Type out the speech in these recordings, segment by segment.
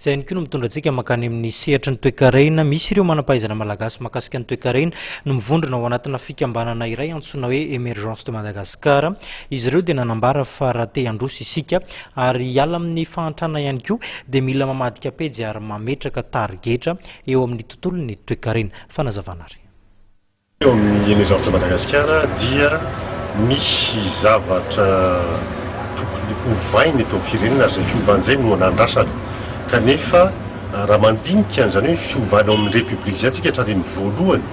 Izay ihany koa no mitondra antsika makany amin'ny sehatry ny toe-karena. Misy ireo manam-pahaizana malagasy mahakasika ny toe-karena no mivondrona ao anatina fikambanana iray antsoina hoe Emergence de Madagascar. Izy ireo dia nanambara fa raha te handroso isika ary hiala amin'ny fahantrana ihany koa dia mila mamadika pejy ary mametraka tarigetra eo amin'ny tontolon'ny toe-karena. Fanazavana ary. Eo amin'ny Emergence de Madagascar dia misy zavatra tokony hovainy eto amin'ny firenena ary izay fiovan'izay no nandrasana. Kanefa raha mandinika an'izany hoe fiovana amin'ny republika izay antsika hatrany amin'ny voalohany,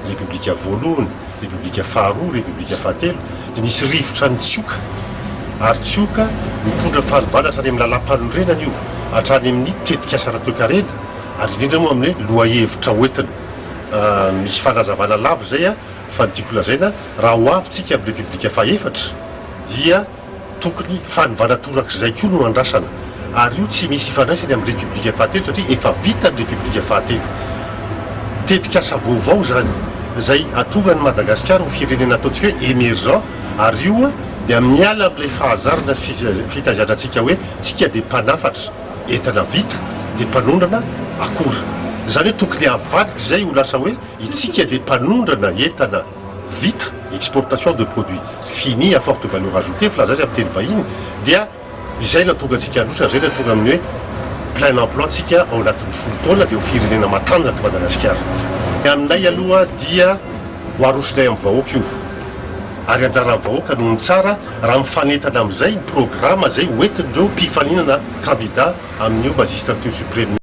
republika voalohany, republika faharoa, republika fahatelo, dia nisy rivotra ny tsioka. Ary tsioka mitondra fahalovana hatrany amin'ny lalam-panorenana io, hatrany amin'ny tetikasa toe-karena, ary indrindra moa amin'ny loahevitra hoentina. Misy fanazavana lavo zay fa ny tiako lazaina raha ho avintsika amin'ny republika fahaefatra dia tokony fanovana torak'izay koa no andrasana. Ary io tsy misy ifandraisany amin'ny republika fahatelo satria efa vita ny republika fahatelo. Tetikasa vaovao zany izay atonga ny Madagasikara ho firenena ataontsika hoe émergent, ary io dia amin'ny ala amin'ilay fahazarana fitazanantsika hoe tsika dia mpanafatra entana vita dia mpanondrana akora. Izany hoe tokony avadika izay ho lasa hoe itsika dia mpanondrana entana vita, exportation de produits finis à forte valeur ajoutée, filazana amin'ny teny vahiny, dia izay no tonga antsika androsa, izay no tonga amin'ny hoe plein emploi antsika ao anatin'ny folo taona dia ho firenena matanjaka Madagasikara. Aminay aloha dia ho arosinay amin'ny vahoaka io, ary anjara amin'ny vahoaka noho ny tsara raha mifanentana amin'izay ny programma izay hoentin'ireo mpifaninana candidat amin'io magistrature suprême.